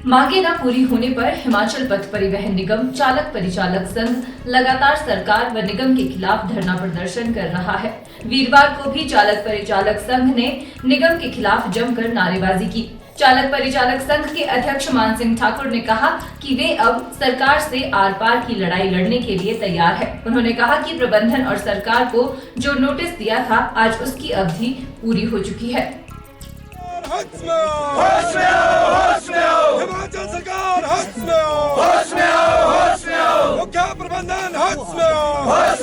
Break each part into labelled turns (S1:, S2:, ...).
S1: मांगे न पूरी होने पर हिमाचल पथ परिवहन निगम चालक परिचालक संघ लगातार सरकार व निगम के खिलाफ धरना प्रदर्शन कर रहा है। वीरवार को भी चालक परिचालक संघ ने निगम के खिलाफ जमकर नारेबाजी की। चालक परिचालक संघ के अध्यक्ष मान सिंह ठाकुर ने कहा कि वे अब सरकार से आर पार की लड़ाई लड़ने के लिए तैयार है। उन्होंने कहा कि प्रबंधन और सरकार को जो नोटिस दिया था आज उसकी अवधि पूरी हो चुकी है।
S2: हिमाचल सरकार होश में आओ, मुख्य प्रबंधन होश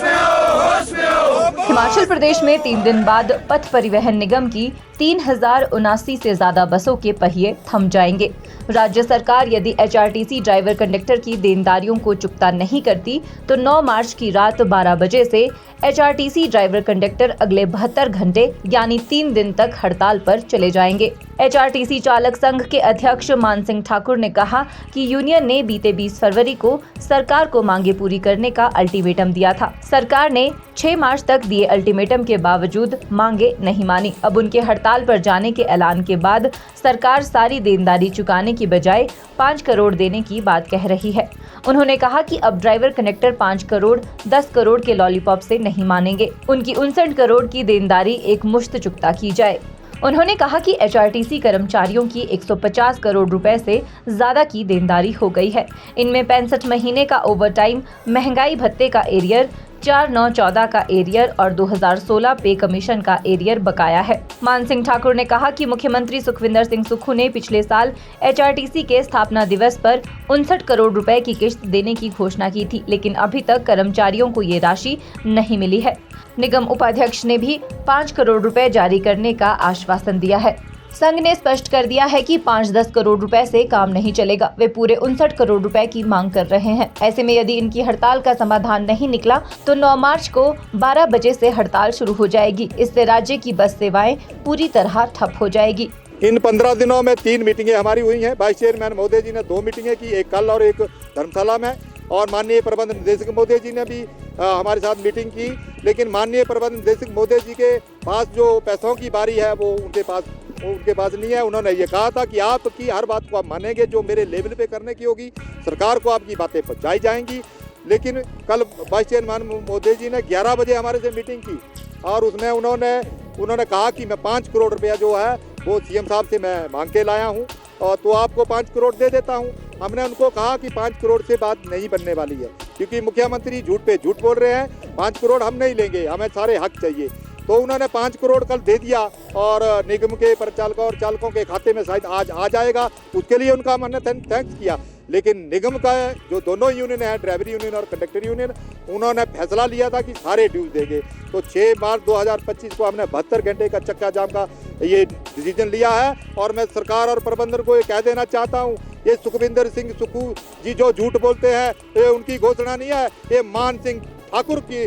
S2: में आओ।
S1: हिमाचल प्रदेश में 3 दिन बाद पथ परिवहन निगम की 3079 से ज्यादा बसों के पहिए थम जाएंगे। राज्य सरकार यदि एचआरटीसी ड्राइवर कंडक्टर की देनदारियों को चुकता नहीं करती तो 9 मार्च की रात 12 बजे से एचआरटीसी ड्राइवर कंडक्टर अगले 72 घंटे यानी 3 दिन तक हड़ताल पर चले जाएंगे। एचआरटीसी चालक संघ के अध्यक्ष मान सिंह ठाकुर ने कहा कि यूनियन ने बीते 20 फरवरी को सरकार को मांगे पूरी करने का अल्टीमेटम दिया था। सरकार ने 6 मार्च तक दिए अल्टीमेटम के बावजूद मांगे नहीं मानी। अब उनके हड़ताल पर जाने के ऐलान के बाद सरकार सारी देनदारी चुकाने की बजाय 5 करोड़ देने की बात कह रही है। उन्होंने कहा कि अब ड्राइवर कनेक्टर 5 करोड़ 10 करोड़ के लॉलीपॉप से नहीं मानेंगे। उनकी 59 करोड़ की देनदारी एक मुश्त चुकता की जाए। उन्होंने कहा कि एचआरटीसी कर्मचारियों की 150 करोड़ रुपए से ज्यादा की देनदारी हो गई है। इनमें 65 महीने का ओवरटाइम, महंगाई भत्ते का एरियर, 4914 का एरियर और 2016 पे कमीशन का एरियर बकाया है। मान सिंह ठाकुर ने कहा कि मुख्यमंत्री सुखविंदर सिंह सुक्खू ने पिछले साल एचआरटीसी के स्थापना दिवस पर 59 करोड़ रुपए की किश्त देने की घोषणा की थी, लेकिन अभी तक कर्मचारियों को ये राशि नहीं मिली है। निगम उपाध्यक्ष ने भी 5 करोड़ रुपए जारी करने का आश्वासन दिया है। संघ ने स्पष्ट कर दिया है कि 5-10 करोड़ रुपए से काम नहीं चलेगा। वे पूरे 59 करोड़ रुपए की मांग कर रहे हैं। ऐसे में यदि इनकी हड़ताल का समाधान नहीं निकला तो 9 मार्च को 12 बजे से हड़ताल शुरू हो जाएगी। इससे राज्य की बस सेवाएं पूरी तरह ठप हो जाएगी।
S3: इन 15 दिनों में 3 मीटिंगें हमारी हुई हैं। वाइस चेयरमैन महोदय जी ने 2 मीटिंगें की, एक कल और एक धर्मशाला में, और माननीय प्रबंध निदेशक महोदय जी ने भी हमारे साथ मीटिंग की। लेकिन माननीय प्रबंध निदेशक महोदय जी के पास जो पैसों की बारी है वो उनके पास नहीं है। उन्होंने ये कहा था कि आपकी हर बात को आप मानेंगे, जो मेरे लेवल पे करने की होगी सरकार को आपकी बातें पहुंचाई जाएंगी। लेकिन कल वाइस चेयरमैन महोदय जी ने 11 बजे हमारे से मीटिंग की और उसमें उन्होंने कहा कि मैं 5 करोड़ रुपया जो है वो सीएम साहब से मैं मांग के लाया हूँ और तो आपको 5 करोड़ दे देता हूँ। हमने उनको कहा कि 5 करोड़ से बात नहीं बनने वाली है, क्योंकि मुख्यमंत्री झूठ पे झूठ बोल रहे हैं। 5 करोड़ हम नहीं लेंगे, हमें सारे हक चाहिए। तो उन्होंने 5 करोड़ कल दे दिया और निगम के परिचालकों और चालकों के खाते में शायद आज आ जाएगा। उसके लिए उनका हमने थैंक्स किया। लेकिन निगम का जो दोनों यूनियन है, ड्राइवर यूनियन और कंडक्टर यूनियन, उन्होंने फैसला लिया था कि सारे ड्यूज देंगे। तो 6 मार्च 2025 को हमने 72 घंटे का चक्का जाम का ये डिसीजन लिया है। और मैं सरकार और प्रबंधन को ये कह देना चाहता हूँ, ये सुखविंदर सिंह सुक्खू जी जो झूठ बोलते हैं, ये उनकी घोषणा नहीं है, ये मान सिंह ठाकुर की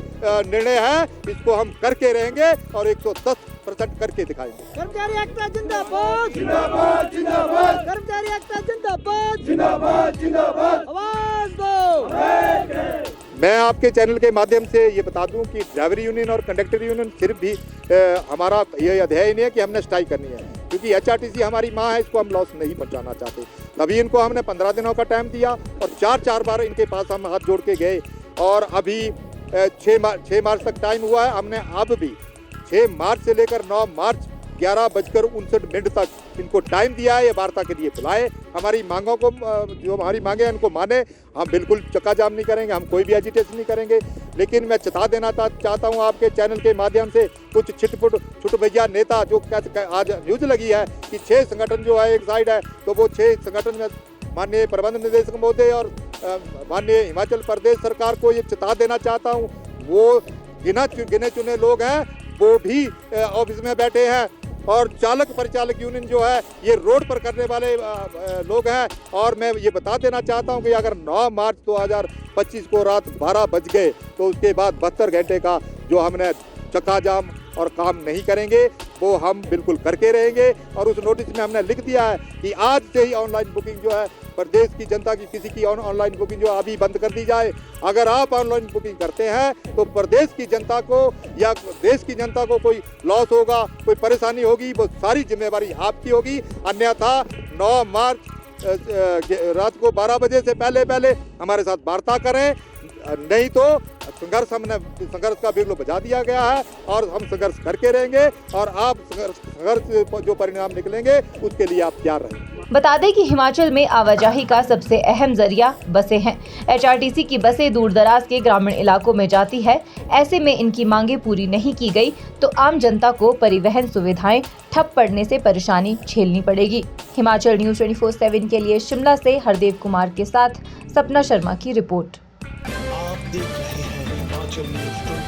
S3: निर्णय है। इसको हम करके रहेंगे और 110% करके दिखाएंगे।
S4: कर्मचारी एकता जिंदाबाद,
S2: जिंदाबाद जिंदाबाद,
S4: कर्मचारी एकता जिंदाबाद,
S2: जिंदाबाद जिंदाबाद,
S4: आवाज दो।
S3: मैं आपके चैनल के माध्यम से ये बता दूं कि ड्राइवर यूनियन और कंडक्टर यूनियन सिर्फ भी हमारा ये अध्ययन नहीं है कि हमने स्ट्राइक करनी है, क्योंकि एचआरटीसी हमारी माँ है, इसको हम लॉस नहीं पहुंचाना चाहते। तभी इनको हमने 15 दिनों का टाइम दिया और 4 बार इनके पास हम हाथ जोड़ के गए और अभी 6 मार्च तक टाइम हुआ है। हमने अब भी 6 मार्च से लेकर 9 मार्च 11:59 तक इनको टाइम दिया है। ये वार्ता के लिए बुलाए, हमारी मांगों को, जो हमारी मांगे हैं उनको माने। हम बिल्कुल चक्का जाम नहीं करेंगे, हम कोई भी एजिटेशन नहीं करेंगे। लेकिन मैं चेता देना चाहता हूँ आपके चैनल के माध्यम से, कुछ छुट भैया नेता जो आज न्यूज़ लगी है कि 6 संगठन जो है एक साइड है, तो वो 6 संगठन में माननीय प्रबंध निदेशक महोदय और माननीय हिमाचल प्रदेश सरकार को ये चेता देना चाहता हूँ, वो गिने चुने लोग हैं, वो भी ऑफिस में बैठे हैं। और चालक परिचालक यूनियन जो है ये रोड पर करने वाले लोग हैं। और मैं ये बता देना चाहता हूं कि अगर 9 मार्च 2025 को रात 12 बज गए तो उसके बाद 72 घंटे का जो हमने चक्का जाम और काम नहीं करेंगे वो हम बिल्कुल करके रहेंगे। और उस नोटिस में हमने लिख दिया है कि आज से ही ऑनलाइन बुकिंग जो है प्रदेश की जनता की किसी की ऑनलाइन बुकिंग जो अभी बंद कर दी जाए। अगर आप ऑनलाइन बुकिंग करते हैं तो प्रदेश की जनता को या देश की जनता को कोई लॉस होगा, कोई परेशानी होगी, वो सारी जिम्मेवारी आपकी होगी। अन्यथा 9 मार्च रात को 12 बजे से पहले हमारे साथ वार्ता करें, नहीं तो संघर्ष का बिगुल बजा दिया गया है और हम संघर्ष करके रहेंगे और आप संघर्ष जो परिणाम निकलेंगे उसके लिए आप तैयार रहें।
S1: बता दें कि हिमाचल में आवाजाही का सबसे अहम जरिया बसें हैं। एचआरटीसी की बसें दूर दराज के ग्रामीण इलाकों में जाती है। ऐसे में इनकी मांगे पूरी नहीं की गई तो आम जनता को परिवहन सुविधाएं ठप पड़ने से परेशानी झेलनी पड़ेगी। हिमाचल न्यूज़ 24/7 के लिए शिमला से हरदेव कुमार के साथ सपना शर्मा की रिपोर्ट।
S5: आप देख रहे हैं हिमाचल न्यूज़